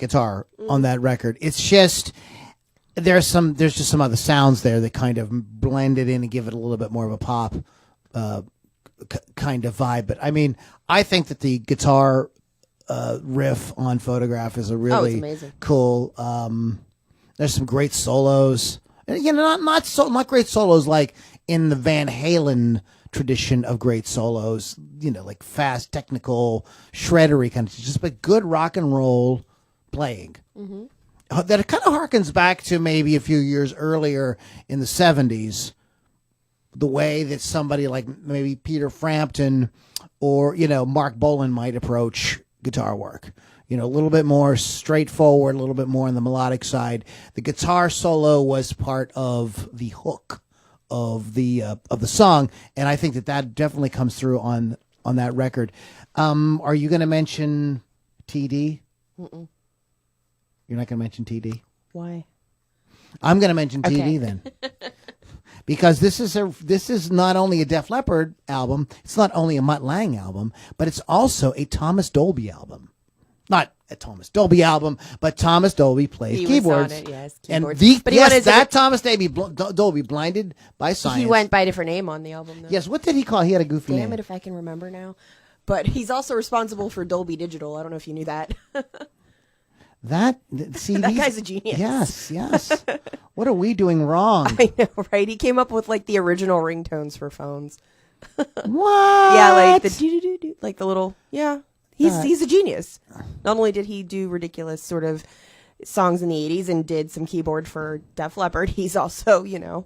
guitar on that record. It's just there's just some other sounds there that kind of blend it in and give it a little bit more of a pop kind of vibe. But I mean, I think that the guitar riff on Photograph is a really cool. There's some great solos. You know, not great solos like in the Van Halen tradition of great solos. You know, like fast, technical, shreddery kind of, just but good rock and roll playing. Mm-hmm. That kind of harkens back to maybe a few years earlier in the 70s, the way that somebody like maybe Peter Frampton or, you know, Mark Bolan might approach guitar work. You know, a little bit more straightforward, a little bit more on the melodic side. The guitar solo was part of the hook of the song, and I think that definitely comes through on that record. Are you going to mention TD? Mm-mm. You're not going to mention TD? Why? I'm going to mention TD then. Because this is not only a Def Leppard album, it's not only a Mutt Lange album, but it's also a Thomas Dolby album. Not a Thomas Dolby album, but Thomas Dolby plays keyboards. On it, yes, keyboards. And Thomas Dolby, Blinded by Science. He went by a different name on the album, though. Yes, what did he call? He had a goofy name. Damn it if I can remember now. But he's also responsible for Dolby Digital. I don't know if you knew that. That guy's a genius. Yes. What are we doing wrong? I know, right? He came up with like the original ringtones for phones. What? Yeah, like the do like the little He's a genius. Not only did he do ridiculous sort of songs in the 80s and did some keyboard for Def Leppard, he's also, you know,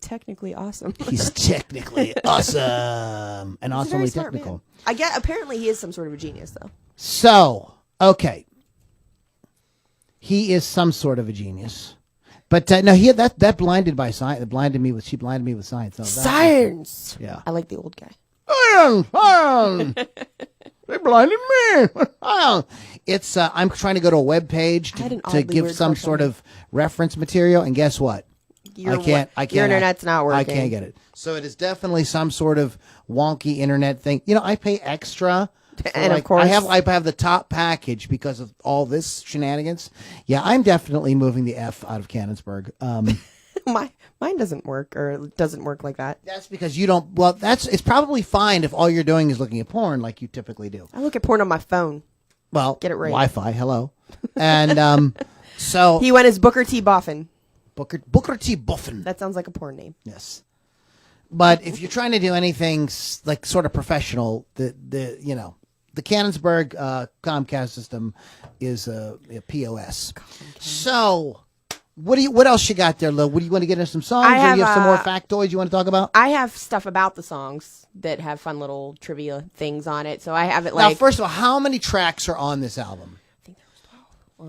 technically awesome. He's technically awesome and awesomely technical. Apparently he is some sort of a genius, though. So, okay. He is some sort of a genius. But no, that blinded by science. She blinded me with science. So science. Yeah. I like the old guy. They blinded me. It's I'm trying to go to a web page to give some sort of reference material, and guess what? I can't. Your internet's not working. I can't get it. So it is definitely some sort of wonky internet thing. You know, I pay extra. And of course, I have the top package because of all this shenanigans. Yeah, I'm definitely moving the F out of Cannonsburg. Mine doesn't work, or it doesn't work like that. That's because you don't. Well, it's probably fine if all you're doing is looking at porn, like you typically do. I look at porn on my phone. Well, get it right. Wi-Fi. Hello, and so he went as Booker T. Boffin. Booker T. Boffin. That sounds like a porn name. Yes, but if you're trying to do anything like sort of professional, the Cannonsburg Comcast system is a POS. So. What else you got there, Lil? What do you want to get into some songs? Or you have some more factoids you want to talk about? I have stuff about the songs that have fun little trivia things on it. So I have it like. Now, first of all, how many tracks are on this album? I think there was 12.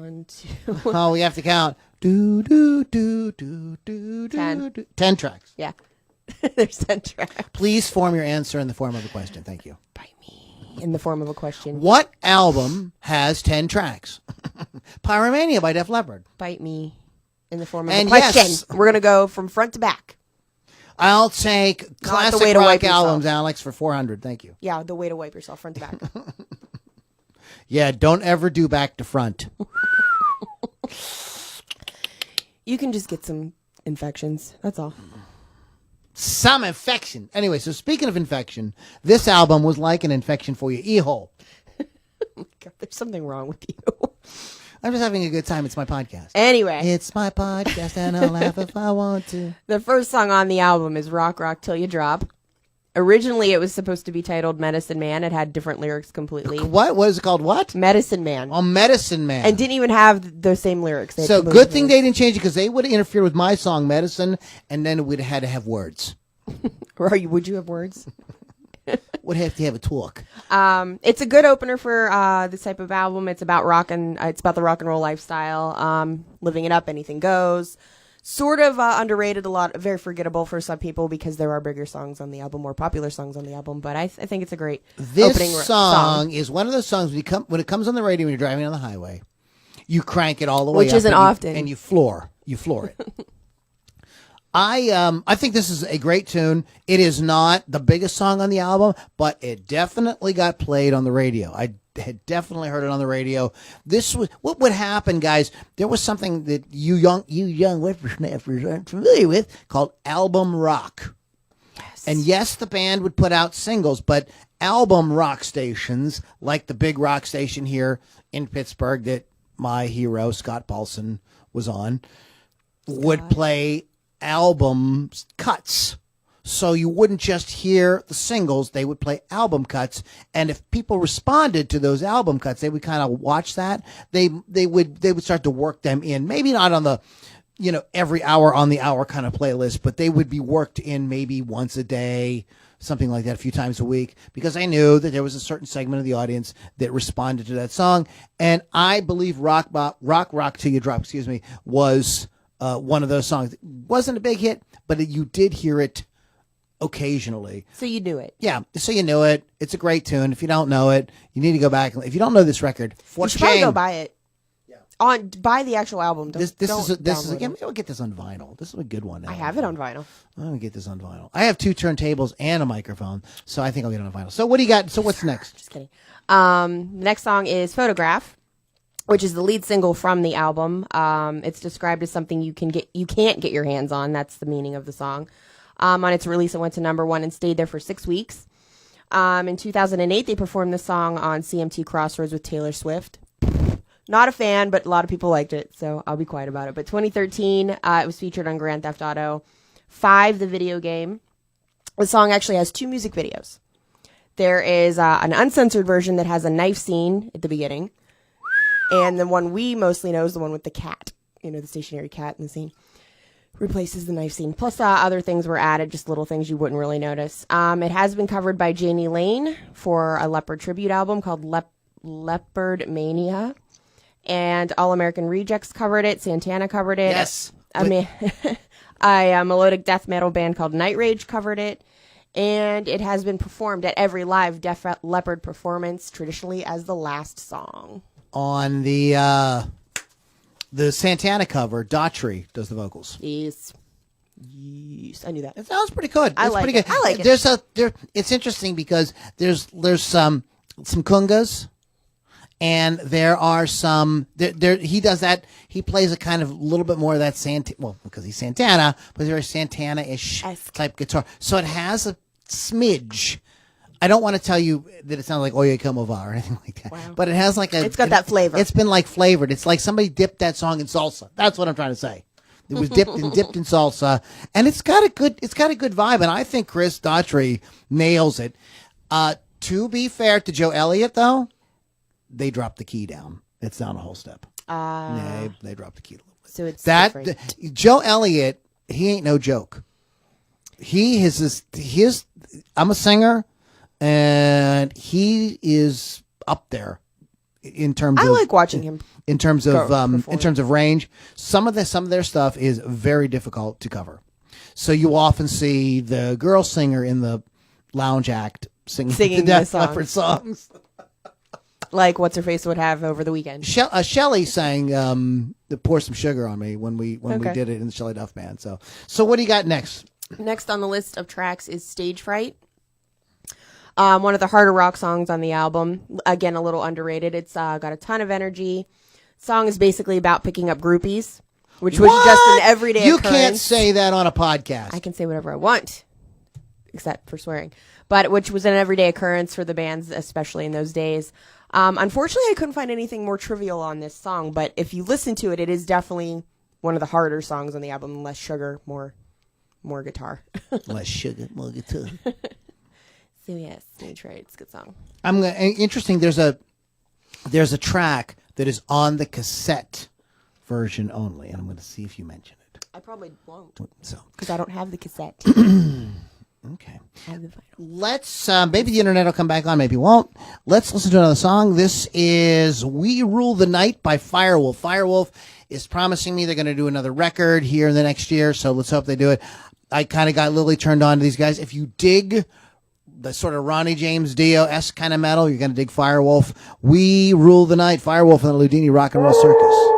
1, 2. Oh, we have to count. 10. 10 tracks. Yeah. There's 10 tracks. Please form your answer in the form of a question. Thank you. Bite me in the form of a question. What album has 10 tracks? Pyromania by Def Leppard. Bite me. In the form of a question. Yes. We're going to go from front to back. I'll take classic rock albums, Alex, for $400. Thank you. Yeah, the way to wipe yourself front to back. Yeah, don't ever do back to front. You can just get some infections. That's all. Some infection. Anyway, so speaking of infection, this album was like an infection for your e-hole. Oh my God, there's something wrong with you. I'm just having a good time. It's my podcast. Anyway. It's my podcast, and I'll laugh if I want to. The first song on the album is Rock Rock Till You Drop. Originally, it was supposed to be titled Medicine Man. It had different lyrics completely. What? What is it called? What? Medicine Man. Oh, Medicine Man. And didn't even have the same lyrics. So good thing they didn't change it, because they would have interfered with my song, Medicine, and then we'd have had to have words. Would you have words? Would have to have a talk. It's a good opener for this type of album. It's about it's about the rock and roll lifestyle, living it up, anything goes. Sort of underrated, very forgettable for some people because there are bigger songs on the album, more popular songs on the album. But I think it's a great opening song. Is one of those songs when it comes on the radio when you're driving on the highway, you crank it all the way which up, isn't often, and you floor it. I think this is a great tune. It is not the biggest song on the album, but it definitely got played on the radio. had definitely heard it on the radio. This was what would happen, guys. There was something that you young whippersnappers aren't familiar with called album rock. Yes. And yes, the band would put out singles, but album rock stations, like the big rock station here in Pittsburgh that my hero Scott Paulson was on, would play album cuts. So you wouldn't just hear the singles, they would play album cuts. And if people responded to those album cuts, they would kind of watch that. They would start to work them in. Maybe not on the, every hour on the hour kind of playlist, but they would be worked in maybe once a day, something like that, a few times a week, because I knew that there was a certain segment of the audience that responded to that song. And I believe Rock Till You Drop, was one of those songs. It wasn't a big hit, but you did hear it occasionally. So you knew it. Yeah, so you knew it. It's a great tune. If you don't know it, you need to go back. If you don't know this record, you should probably go buy it. Yeah. Buy the actual album. This is again. Maybe I'll get this on vinyl. This is a good one. I have it on vinyl. I'm gonna get this on vinyl. I have 2 turntables and a microphone, so I think I'll get it on vinyl. So what do you got? So what's next? Just kidding. Next song is "Photograph," which is the lead single from the album. It's described as something you can't get your hands on. That's the meaning of the song. On its release, it went to #1 and stayed there for 6 weeks. In 2008, they performed the song on CMT Crossroads with Taylor Swift. Not a fan, but a lot of people liked it, so I'll be quiet about it. But 2013, it was featured on Grand Theft Auto 5, the video game. The song actually has 2 music videos. There is an uncensored version that has a knife scene at the beginning, and the one we mostly know is the one with the cat, the stationary cat in the scene. Replaces the knife scene. Plus, other things were added, just little things you wouldn't really notice. It has been covered by Janie Lane for a Leppard tribute album called Leppard Mania. And All American Rejects covered it. Santana covered it. Yes. A melodic death metal band called Night Rage covered it. And it has been performed at every live Def Leppard performance, traditionally as the last song. On the Santana cover, Daughtry does the vocals. Yes, I knew that. It sounds pretty good. I like it. It's interesting because there's some congas, and there are some. He does that. He plays a kind of little bit more of that because he's Santana, but very Santana-ish type guitar. So it has a smidge. I don't want to tell you that it sounds like Oye Como Va or anything like that. Wow. But it has it's got that flavor. It's been flavored. It's like somebody dipped that song in salsa. That's what I'm trying to say. It was dipped in salsa, and it's got a good vibe. And I think Chris Daughtry nails it. To be fair to Joe Elliott, though, they dropped the key down. It's down a whole step. They dropped the key a little bit. So it's different. Joe Elliott, he ain't no joke. I'm a singer. And he is up there in terms of. I like watching him. In terms of range, some of their stuff is very difficult to cover. So you often see the girl singer in the lounge act singing the Def Leppard songs. Like What's Her Face would have over the weekend. Shelley sang "Pour Some Sugar on Me" when we did it in the Shelley Duff Band. So what do you got next? Next on the list of tracks is "Stage Fright." One of the harder rock songs on the album. Again, a little underrated. It's got a ton of energy. Song is basically about picking up groupies, which was just an everyday occurrence. You can't say that on a podcast. I can say whatever I want, except for swearing. But which was an everyday occurrence for the bands, especially in those days. Unfortunately, I couldn't find anything more trivial on this song, but if you listen to it, it is definitely one of the harder songs on the album. Less sugar, more guitar. Less sugar, more guitar. So yes, Stage Fright. It's a good song. Interesting. There's a track that is on the cassette version only, and I'm going to see if you mention it. I probably won't. So because I don't have the cassette. Okay. I have the vinyl. Let's maybe the internet will come back on, maybe it won't. Let's listen to another song. This is "We Rule the Night" by Firewolf. Firewolf is promising me they're going to do another record here in the next year, so let's hope they do it. I kind of got Lily turned on to these guys. If you dig the sort of Ronnie James Dio-esque kind of metal, you're going to dig Firewolf. We Rule the Night. Firewolf and the Ludini Rock and Roll Circus.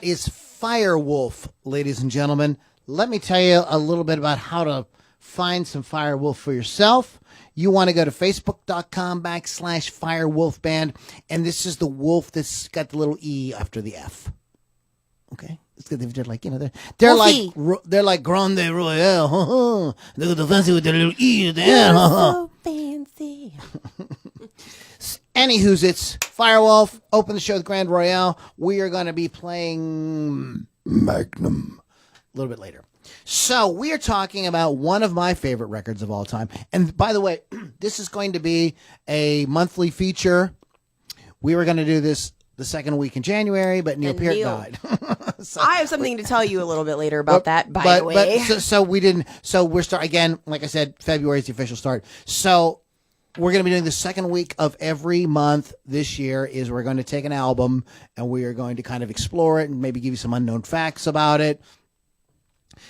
That is Firewolf, ladies and gentlemen. Let me tell you a little bit about how to find some Firewolf for yourself. You want to go to facebook.com/Firewolf Band, and this is the wolf that's got the little E after the F. Okay, it's good. They're like, they're like Grande Royale. Look at the fancy with the little E at the end. So fancy. Anywho's, it's Firewolf. Open the show with Grand Royale. We are going to be playing Magnum a little bit later. So we are talking about one of my favorite records of all time. And by the way, this is going to be a monthly feature. We were going to do this the second week in January, but Neil Peart died. So, I have something to tell you a little bit later about that, by the way. So we didn't. So we're starting again. Like I said, February is the official start. So we're going to be doing the second week of every month this year. Is we're going to take an album and we are going to kind of explore it and maybe give you some unknown facts about it.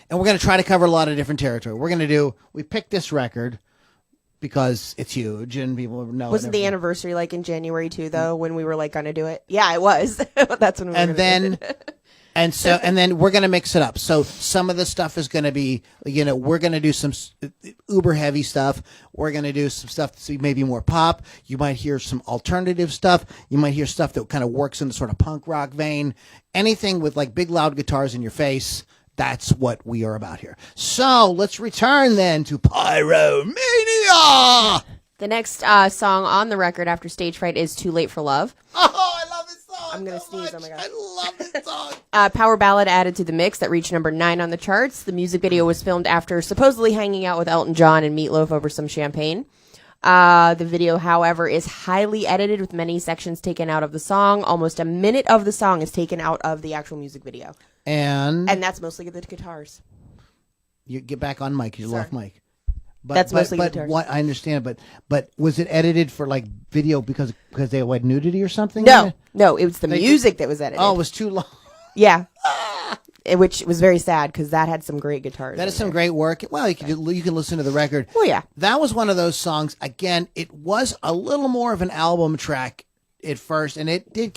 And we're going to try to cover a lot of different territory. We picked this record because it's huge and people know. Wasn't the anniversary like in January too, though, when we were like going to do it? Yeah, it was. That's when we were going to do it. And then we're going to mix it up. So some of the stuff is going to be, we're going to do some uber heavy stuff. We're going to do some stuff that's maybe more pop. You might hear some alternative stuff. You might hear stuff that kind of works in the sort of punk rock vein. Anything with like big loud guitars in your face. That's what we are about here. So let's return then to Pyromania. The next song on the record after Stage Fright is Too Late for Love. Oh, I love this song. I'm going to sneeze. Oh, my God. I love this song. Power ballad added to the mix that reached number 9 on the charts. The music video was filmed after supposedly hanging out with Elton John and Meatloaf over some champagne. The video, however, is highly edited with many sections taken out of the song. Almost a minute of the song is taken out of the actual music video. And that's mostly the guitars. You get back on mic. You're off mic. That's mostly guitars. What I understand, but was it edited for like video because they had nudity or something? No, it was the music that was edited. Oh, it was too long. Yeah. Which was very sad because that had some great guitars. That is some great work. Well, you can listen to the record. Well, yeah. That was one of those songs. Again, it was a little more of an album track at first, and it did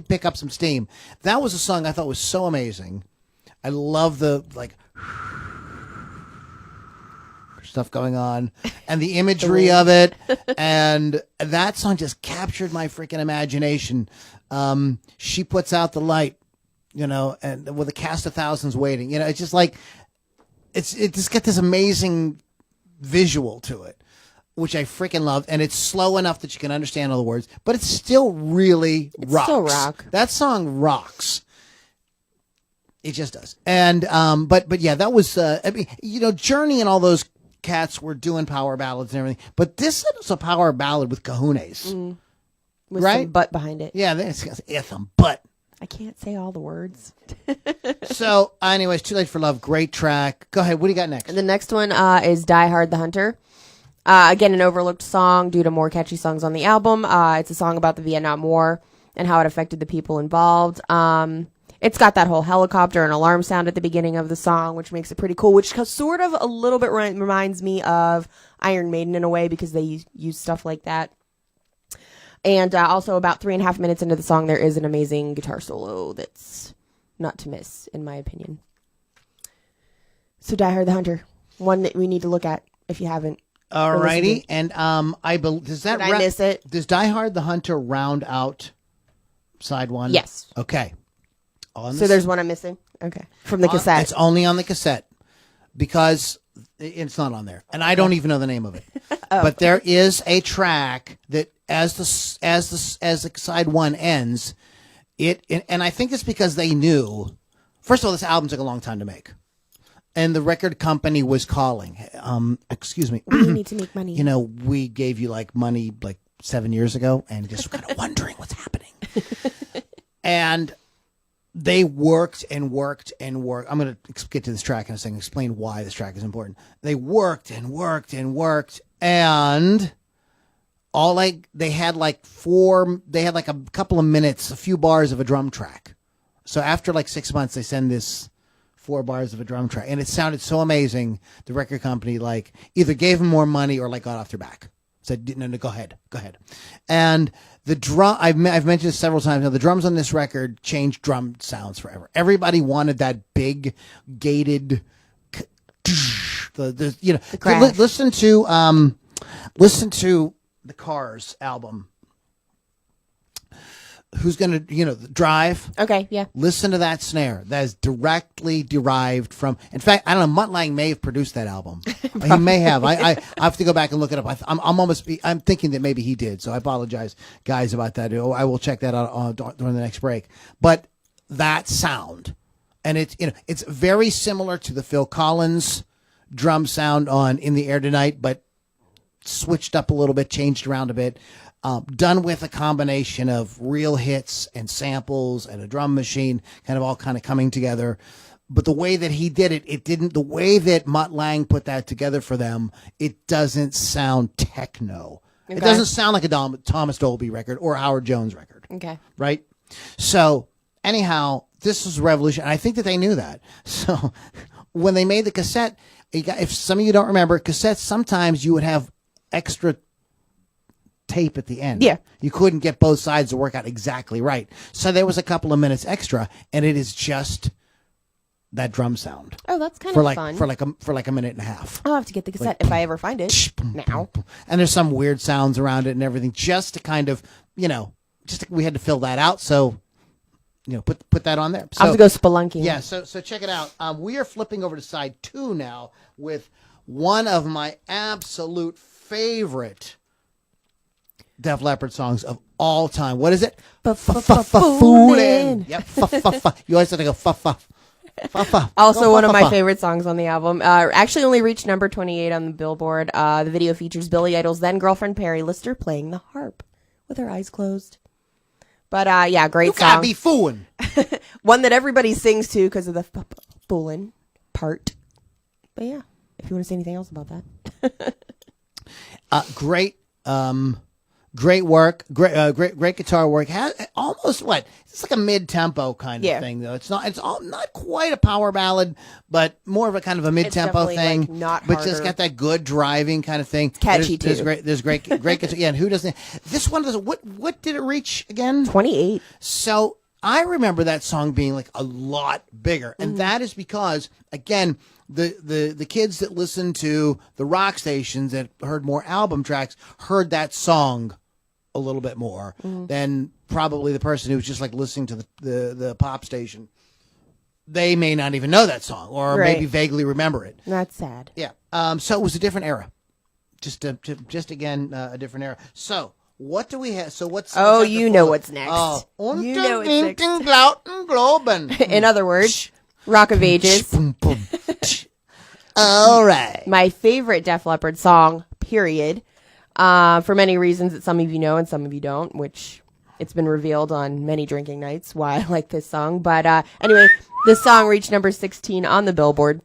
pick up some steam. That was a song I thought was so amazing. I love the stuff going on and the imagery of it, and that song just captured my freaking imagination. She puts out the light, and with a cast of thousands waiting, it's just like it just got this amazing visual to it, which I freaking loved, and it's slow enough that you can understand all the words, but it's still really rocks. Still rock. That song rocks. It just does. And but yeah, that was Journey and all those cats were doing power ballads and everything, but this is a power ballad with kahunas, with right? some butt behind it. Yeah, it's some butt. I can't say all the words. So, anyways, Too Late for Love, great track. Go ahead. What do you got next? And the next one is Die Hard the Hunter. Again, an overlooked song due to more catchy songs on the album. It's a song about the Vietnam War and how it affected the people involved. It's got that whole helicopter and alarm sound at the beginning of the song, which makes it pretty cool, which sort of a little bit reminds me of Iron Maiden in a way because they use stuff like that. And also about 3.5 minutes into the song, there is an amazing guitar solo that's not to miss, in my opinion. So Die Hard the Hunter, one that we need to look at if you haven't. Alrighty, and I believe Did I miss it? Does Die Hard the Hunter round out side one? Yes. Okay. So there's one I'm missing? Okay. From the cassette. It's only on the cassette because it's not on there. And I don't even know the name of it. But there is a track that as the side one ends, and I think it's because they knew, first of all, this album took a long time to make. And the record company was calling. Excuse me. We need to make money. We gave you money 7 years ago and just kind of wondering what's happening. And they worked and worked and worked. I'm going to get to this track in a second, explain why this track is important. They worked and worked and worked, and they had a couple of minutes, a few bars of a drum track. So after 6 months, they send this 4 bars of a drum track, and it sounded so amazing. The record company either gave them more money or got off their back Said, no, go ahead. And the drum, I've mentioned this several times now, the drums on this record changed drum sounds forever. Everybody wanted that big gated, listen to the Cars album. Who's going to, Drive? Okay, yeah. Listen to that snare. That is directly derived from, in fact, I don't know, Mutt Lange may have produced that album. He may have. I have to go back and look it up. I'm thinking that maybe he did, so I apologize, guys, about that. I will check that out during the next break. But that sound, and it's very similar to the Phil Collins drum sound on In the Air Tonight, but switched up a little bit, changed around a bit. Done with a combination of real hits and samples and a drum machine, kind of coming together. But the way that he did it, the way that Mutt Lange put that together for them, it doesn't sound techno. Okay. It doesn't sound like a Thomas Dolby record or a Howard Jones record. Okay. Right? So, anyhow, this was a revolution. I think that they knew that. So, when they made the cassette, if some of you don't remember, cassettes, sometimes you would have extra tape at the end. Yeah. You couldn't get both sides to work out exactly right. So there was a couple of minutes extra, and it is just that drum sound. Oh, that's kind of fun. For like a minute and a half. I'll have to get the cassette if I ever find it now. And there's some weird sounds around it and everything, just to kind of, we had to fill that out. So, put that on there. So, I'll have to go spelunking. Yeah, so check it out. We are flipping over to side 2 now with one of my absolute favorite Def Leppard songs of all time. What is it? Foolin'. Yep. You always have to go fa. Also, one of my favorite songs on the album. Actually, only reached number 28 on the Billboard. The video features Billy Idol's then girlfriend Perry Lister playing the harp with her eyes closed. But great song. You gotta be fooling. One that everybody sings to because of the foolin' part. But yeah, if you want to say anything else about that. Great. Great work, great guitar work. Almost it's like a mid-tempo kind of thing, though. It's not quite a power ballad, but more of a kind of a mid-tempo thing. Like not but just got that good driving kind of thing. Catchy too. There's great guitar. Yeah, and who doesn't? This one does. What did it reach again? 28. So I remember that song being like a lot bigger, and that is because again. The kids that listened to the rock stations that heard more album tracks heard that song a little bit more than probably the person who was just like listening to the pop station. They may not even know that song or maybe vaguely remember it. That's sad. Yeah. So it was a different era. Just again a different era. So what do we have? So what's you know what's next. You know what's next. In other words, Rock of Ages. All right. My favorite Def Leppard song, period. For many reasons that some of you know and some of you don't, which it's been revealed on many drinking nights why I like this song. But anyway, this song reached number 16 on the Billboard.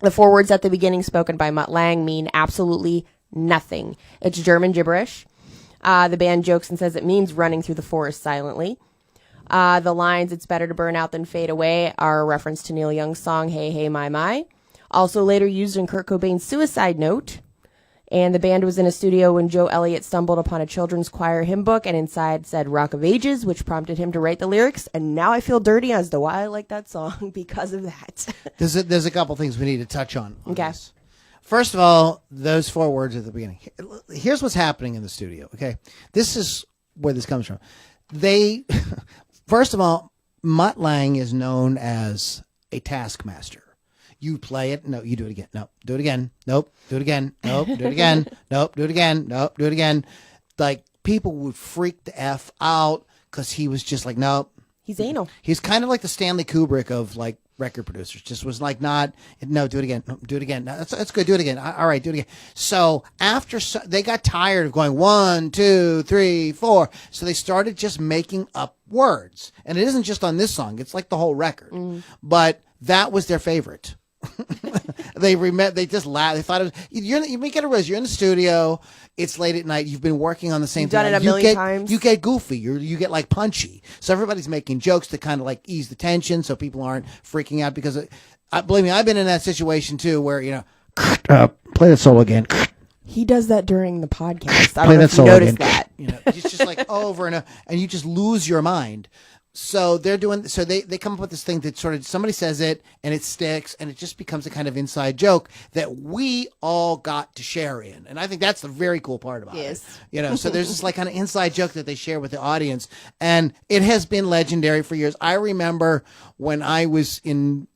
The 4 words at the beginning spoken by Mutt Lange mean absolutely nothing. It's German gibberish. The band jokes and says it means running through the forest silently. The lines, "It's better to burn out than fade away," are a reference to Neil Young's song, "Hey, Hey, My, My." Also later used in Kurt Cobain's Suicide Note. And the band was in a studio when Joe Elliott stumbled upon a children's choir hymn book, and inside said Rock of Ages, which prompted him to write the lyrics. And now I feel dirty as to why I like that song because of that. There's a couple things we need to touch on okay. This. First of all, those 4 words at the beginning. Here's what's happening in the studio, okay? This is where this comes from. First of all, Mutt Lange is known as a taskmaster. You play it. No, you do it again. No, do it again. Nope. Do it again. Nope. Do it again. Nope. Do it again. Nope. Do it again. Like, people would freak the F out because he was just like, nope. He's anal. He's kind of like the Stanley Kubrick of like record producers. Just was like, no, do it again. No, do it again. No, that's good. Do it again. All right, do it again. So they got tired of going 1, 2, 3, 4. So they started just making up words. And it isn't just on this song. It's like the whole record. But that was their favorite. They just laughed. They thought it was, you make it a risk. You're in the studio. It's late at night. You've been working on the same thing. You've done it a million times. You get goofy. You get like punchy. So everybody's making jokes to kind of like ease the tension, so people aren't freaking out. Because believe me, I've been in that situation too, where play the solo again. He does that during the podcast. I don't know if you noticed that. It's just like over and over, and you just lose your mind. So they come up with this thing that sort of somebody says it and it sticks and it just becomes a kind of inside joke that we all got to share in. And I think that's the very cool part about it. So there's this like kind of inside joke that they share with the audience, and it has been legendary for years. I remember when I was in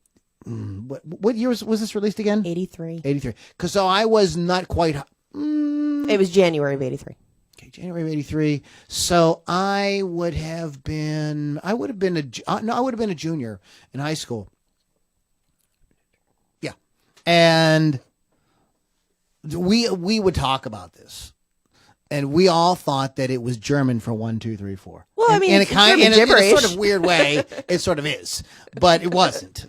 what year was this released again? 83. Because so I was not quite. It was January of 83. Okay, January of 83. So I would have been a junior in high school. Yeah. And we would talk about this. And we all thought that it was German for 1, 2, 3, 4. Well, I mean, in a sort of weird way, it sort of is, but it wasn't.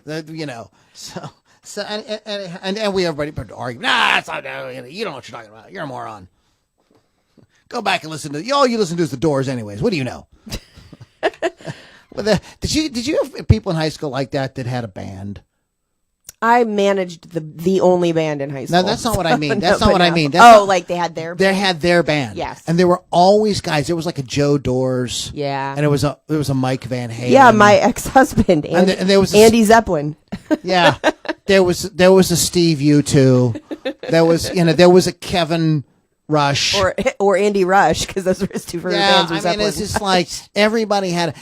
So and we everybody put to argue. Nah, it's not. You don't know what you're talking about. You're a moron. Go back and listen to. All you listen to is the Doors, anyways. What do you know? Did you have people in high school like that had a band? I managed the only band in high school. No, that's not what I mean. That's not what I mean. Like they had their band? They had their band. Yes. And there were always guys. There was like a Joe Doors. Yeah. And there was a Mike Van Halen. Yeah, my ex-husband, and there was Andy Zeppelin. Yeah. There was a Steve U2. There was a Kevin Rush. Or Andy Rush, because those were his two favorite bands. I mean, it's just like everybody had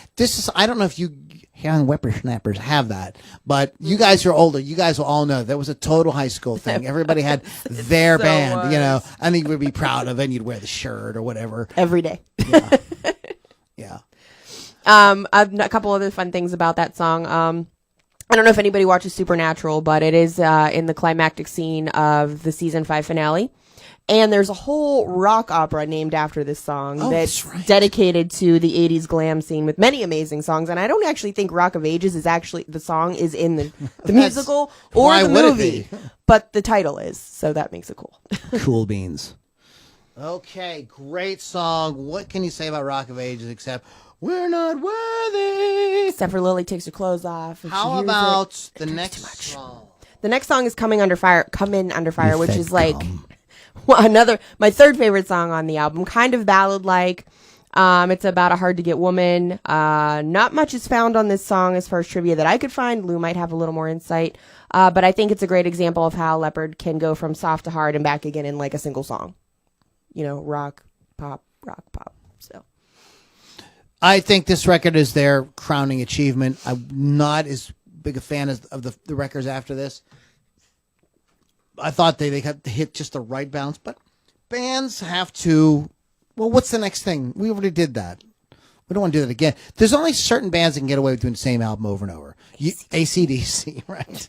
I don't know if you young whippersnappers have that, but you guys who are older, you guys will all know that was a total high school thing. Everybody had their band, and you would be proud of it, and you'd wear the shirt or whatever. Every day. Yeah. Yeah. A couple other fun things about that song. I don't know if anybody watches Supernatural, but it is in the climactic scene of the season 5 finale. And there's a whole rock opera named after this song that's dedicated to the 80s glam scene with many amazing songs. And I don't actually think Rock of Ages is actually, the song is in the musical or the movie, but the title is. So that makes it cool. Cool beans. Okay, great song. What can you say about Rock of Ages except we're not worthy? Except for Lily takes her clothes off. How about the next song? The next song is Come In Under Fire, which is like... my third favorite song on the album, kind of ballad-like. It's about a hard-to-get woman. Not much is found on this song as far as trivia that I could find. Lou might have a little more insight. But I think it's a great example of how Leppard can go from soft to hard and back again in like a single song. Rock, pop. So I think this record is their crowning achievement. I'm not as big a fan of the records after this. I thought they had to hit just the right balance, but bands have to. Well, what's the next thing? We already did that. We don't want to do that again. There's only certain bands that can get away with doing the same album over and over. AC/DC, right?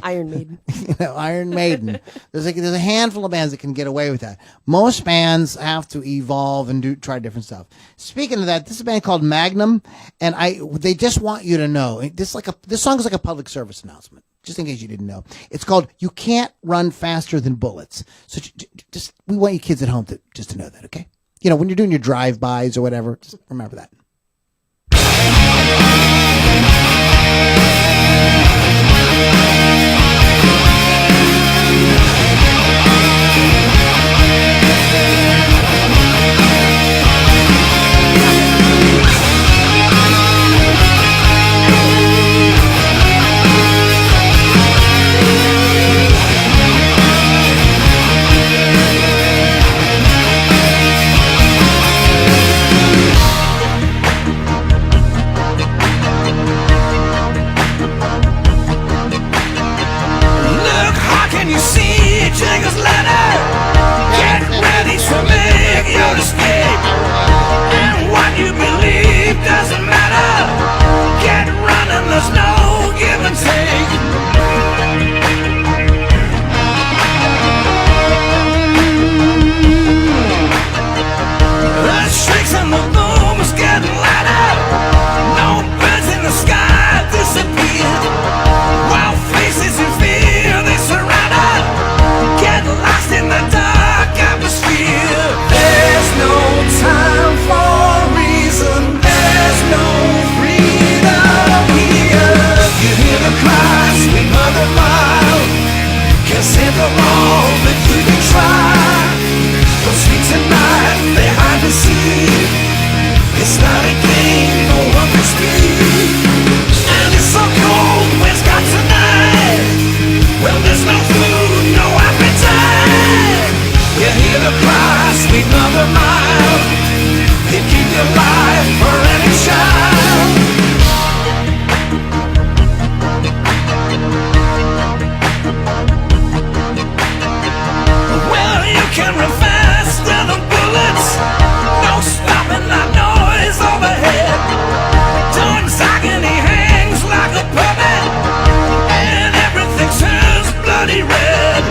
Iron Maiden. Iron Maiden. There's a handful of bands that can get away with that. Most bands have to evolve and try different stuff. Speaking of that, this is a band called Magnum, and they just want you to know this song is like a public service announcement. Just in case you didn't know. It's called You Can't Run Faster Than Bullets. So we want you kids at home to know that, okay? When you're doing your drive-bys or whatever, just remember that. Can't save them all, but you can try. Go sleep tonight, they hide the sea. It's not a game, no one can speak. And it's so cold, where's got tonight? Well, there's no food, no appetite. You hear the cry, sweet mother mild. You keep your life for any child. Well, you can run faster than bullets. No stopping that noise overhead. Dawn's agony hangs like a puppet, and everything turns bloody red.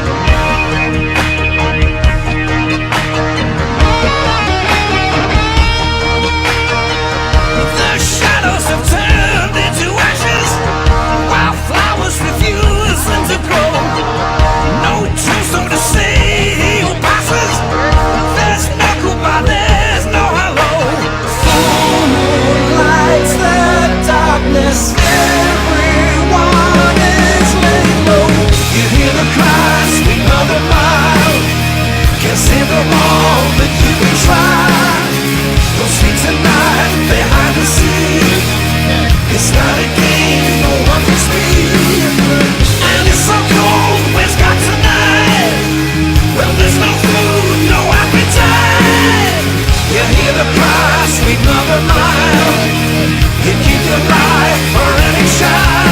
The shadows have turned into ashes, while flowers refuse them to grow. No tombstone to say he who passes. There's no goodbye, there's no hello. Full moon lights the darkness. Everyone is laid low. You hear the cry, sweet mother mild. Can't save them all, but you can try. Go sleep tonight, they hide the sea. It's not a game, no one can speak. And it's so cold, where's got tonight? Well, there's no food, no appetite. You hear the cry, sweet mother mild. You keep your life for any child.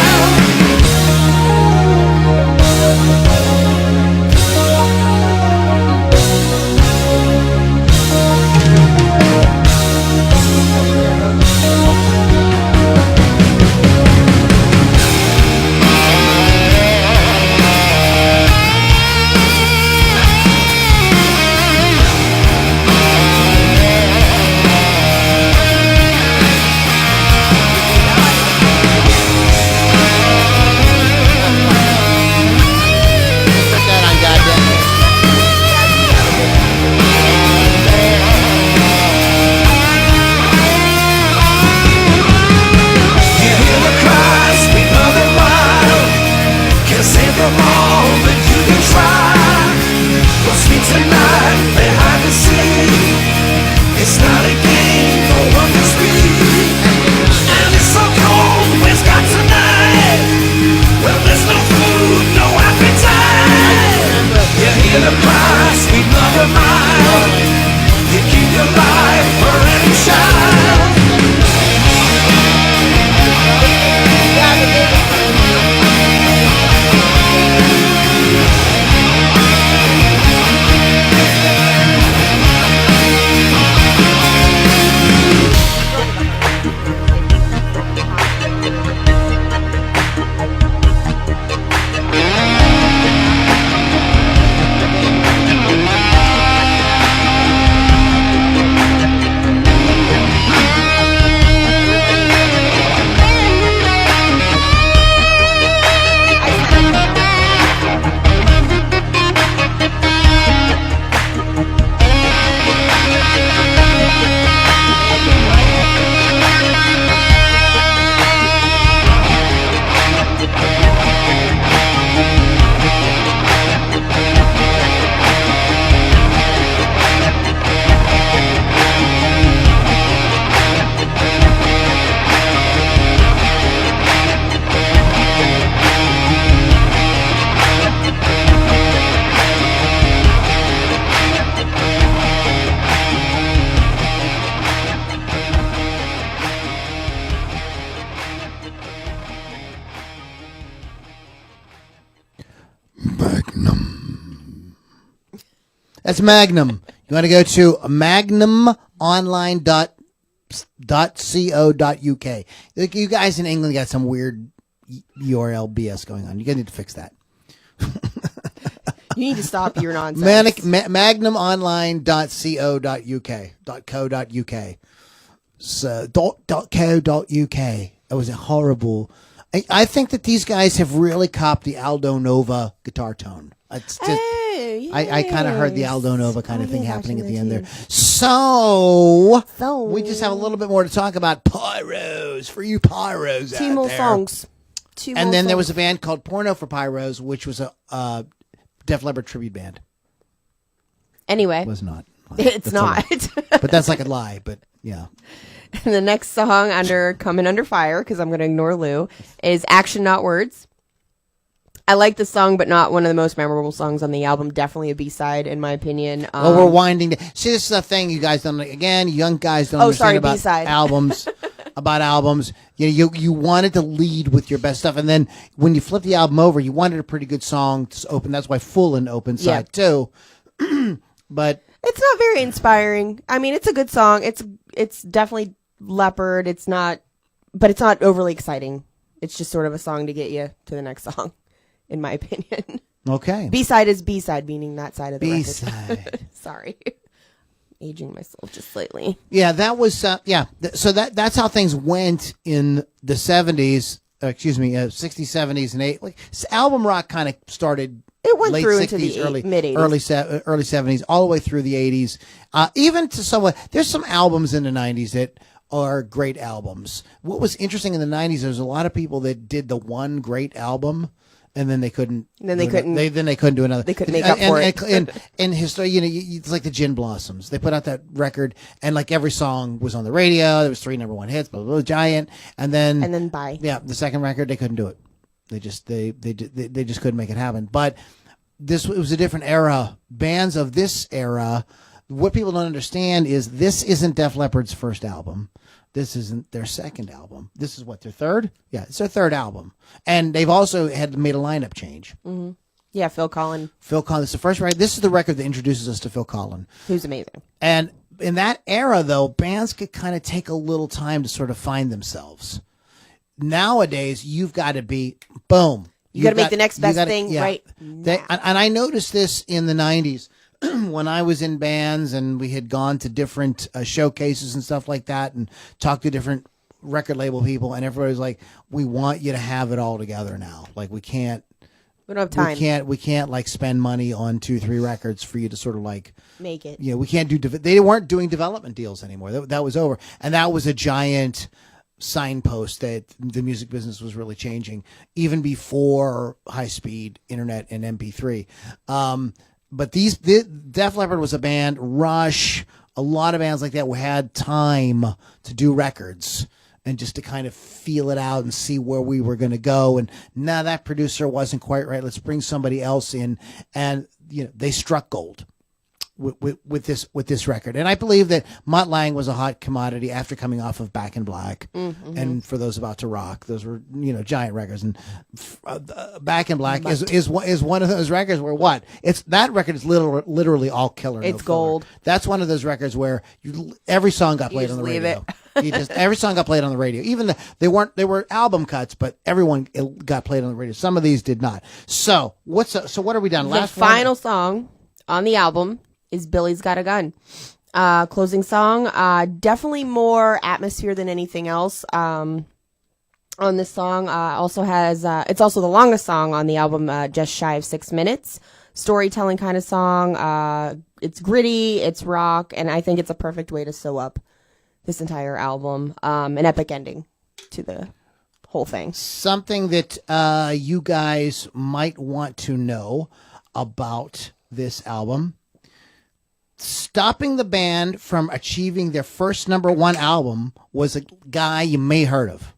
That's Magnum. You want to go to magnumonline.co.uk. You guys in England got some weird URL BS going on. You guys need to fix that. You need to stop your nonsense. magnumonline.co.uk. So, .co.uk. That was a horrible. I think that these guys have really copped the Aldo Nova guitar tone. It's just, I kind of heard the Aldo Nova kind of thing happening at the end there. So we just have a little bit more to talk about. Pyros, for you pyros out there. Two more songs. And then there was a band called Porno for Pyros, which was a Def Leppard tribute band. Anyway. It was not. It's not. But that's like a lie, but yeah. And the next song Coming Under Fire, because I'm going to ignore Lou, is Action Not Words. I like the song, but not one of the most memorable songs on the album. Definitely a B-side, in my opinion. Well, we're winding down. See, this is the thing you guys don't, again, young guys don't understand about B-side. albums. About albums. You wanted to lead with your best stuff, and then when you flip the album over, you wanted a pretty good song to open. That's why Full and open side too. But it's not very inspiring. I mean, it's a good song. It's definitely Leppard. It's not, but it's not overly exciting. It's just sort of a song to get you to the next song, in my opinion. Okay. B-side is B-side, meaning that side of the B-side. record. Sorry. Aging myself just slightly. Yeah, that was, so that's how things went in the 70s, 60s, 70s, and 80s. Like, album rock kind of started. It went late through 60s, into the mid-80s. Early 70s, all the way through the 80s. Even to somewhat, there's some albums in the 90s that are great albums. What was interesting in the 90s, there's a lot of people that did the one great album, and then they couldn't. Then they couldn't do another. They couldn't make up for it. And history, it's like the Gin Blossoms. They put out that record, and like every song was on the radio. There was 3 number 1 hits, blah, blah, blah, giant, and then bye. Yeah, the second record they couldn't do it. They just couldn't make it happen. But it was a different era. Bands of this era, what people don't understand is this isn't Def Leppard's first album. This isn't their second album. This is what, their third? Yeah, it's their third album. And they've also made a lineup change. Mm-hmm. Yeah, Phil Collin. Phil Collin. This is the first record. This is the record that introduces us to Phil Collin. Who's amazing. And in that era, though, bands could kind of take a little time to sort of find themselves. Nowadays, you've got to be, boom. You got to make the next best thing right now. And I noticed this in the 90s. When I was in bands and we had gone to different showcases and stuff like that and talked to different record label people, and everybody was like, we want you to have it all together now. Like, we don't have time. We can't like spend money on 2-3 records for you to sort of like make it. We can't do, they weren't doing development deals anymore. That was over. And that was a giant signpost that the music business was really changing even before high speed internet and MP3. But Def Leppard was a band, Rush, a lot of bands like that had time to do records and just to kind of feel it out and see where we were going to go. And now that producer wasn't quite right. Let's bring somebody else in. And they struck gold with this record. And I believe that Mutt Lange was a hot commodity after coming off of Back in Black. Mm-hmm. And for those about to rock, those were giant records. And Back in Black is one of those records where that record is literally all killer. It's gold. That's one of those records where every song got played on the radio. Every song got played on the radio. Even they were album cuts, but everyone got played on the radio. Some of these did not. So what are we done? The final song on the album is Billy's Got a Gun. Closing song, definitely more atmosphere than anything else. On this song, also has, it's also the longest song on the album, just shy of 6 minutes. Storytelling kind of song. It's gritty, it's rock, and I think it's a perfect way to sew up this entire album. An epic ending to the whole thing. Something that you guys might want to know about this album. Stopping the band from achieving their first number 1 album was a guy you may have heard of,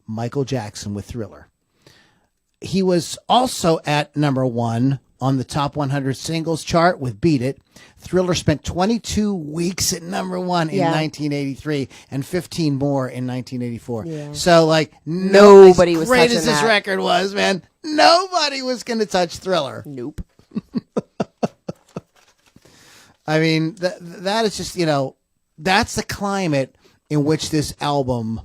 Michael Jackson with Thriller. He was also at number 1 on the top 100 singles chart with Beat It. Thriller spent 22 weeks at number 1 in 1983 and 15 more in 1984. Yeah. So, like, nobody was great as this record was, man, nobody was going to touch Thriller. Nope. I mean, that is just, that's the climate in which this album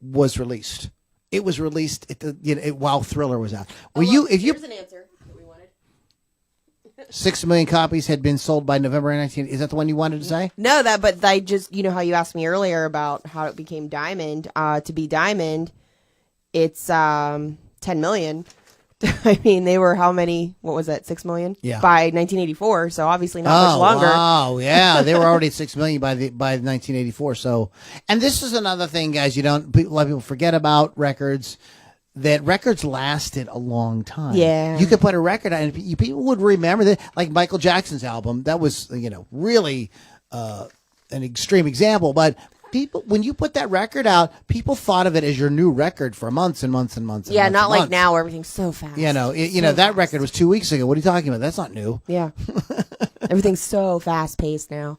was released. It was released at while Thriller was out. Here's an answer that we wanted. 6 million copies had been sold by November 19. Is that the one you wanted to say? No, but I just, how you asked me earlier about how it became Diamond. To be Diamond, it's 10 million. I mean, they were how many? What was that? 6 million? Yeah. By 1984, so obviously not much longer. Oh, yeah, they were already at 6 million by 1984. So, and this is another thing, guys. A lot of people forget about records. that records lasted a long time. Yeah. You could put a record on, and people would remember that, like Michael Jackson's album. That was, really an extreme example, but people, when you put that record out, people thought of it as your new record for months and months and months. Yeah, and months not and like months. now where everything's so fast. That record was 2 weeks ago. What are you talking about? That's not new. Yeah. Everything's so fast paced now.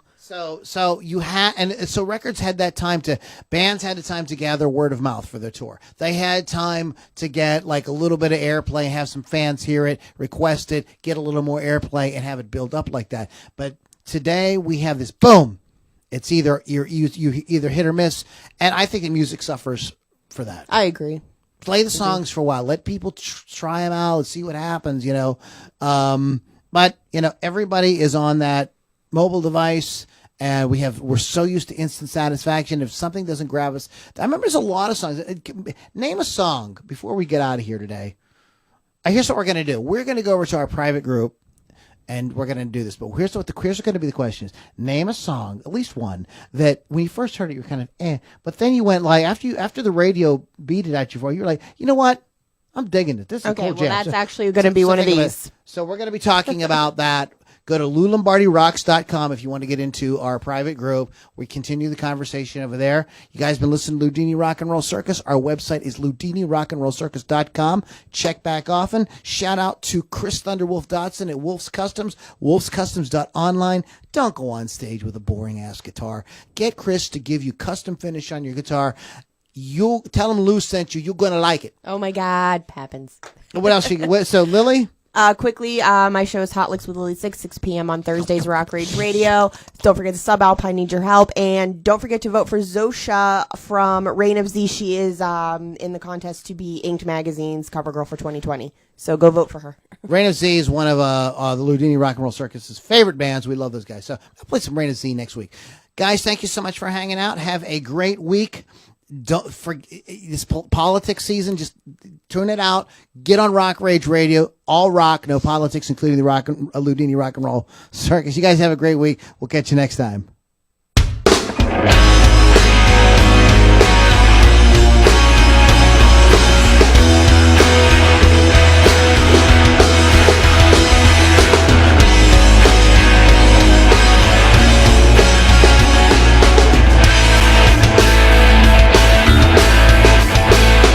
So you had, and so records had that time bands had the time to gather word of mouth for their tour. They had time to get like a little bit of airplay, have some fans hear it, request it, get a little more airplay, and have it build up like that. But today we have this boom. It's either you either hit or miss, and I think the music suffers for that. I agree. Play the songs for a while, let people try them out, and see what happens. But everybody is on that mobile device. And we're so used to instant satisfaction. If something doesn't grab us, I remember there's a lot of songs. Name a song before we get out of here today. Here's what we're going to do. We're going to go over to our private group, and we're going to do this. But here's going to be the question is, name a song, at least one, that when you first heard it, you're kind of but then you went like, after the radio beat it at you for, you're like, you know what? I'm digging it. This is a cool jam. That's actually going to be one of these. So we're going to be talking about that. Go to LouLombardiRocks.com if you want to get into our private group. We continue the conversation over there. You guys been listening to Ludini Rock and Roll Circus. Our website is LudiniRockandRollCircus.com. Check back often. Shout out to Chris Thunderwolf Dotson at Wolf's Customs, wolfscustoms.online. Don't go on stage with a boring-ass guitar. Get Chris to give you custom finish on your guitar. You'll tell him Lou sent you. You're going to like it. Oh, my God. Pappins. What else? So, Lily? Quickly, my show is Hot Licks with Lily 6 p.m. on Thursdays, Rock Rage Radio. Don't forget to sub Alpine Need Your Help. And don't forget to vote for Zosha from Reign of Z. She is in the contest to be Inked Magazine's cover girl for 2020. So go vote for her. Reign of Z is one of the Ludini Rock and Roll Circus's favorite bands. We love those guys. So I'll play some Reign of Z next week. Guys, thank you so much for hanging out. Have a great week. Don't forget this politics season. Just tune it out. Get on Rock Rage Radio. All rock, no politics, including the Ludini Rock and Roll Circus. You guys have a great week. We'll catch you next time.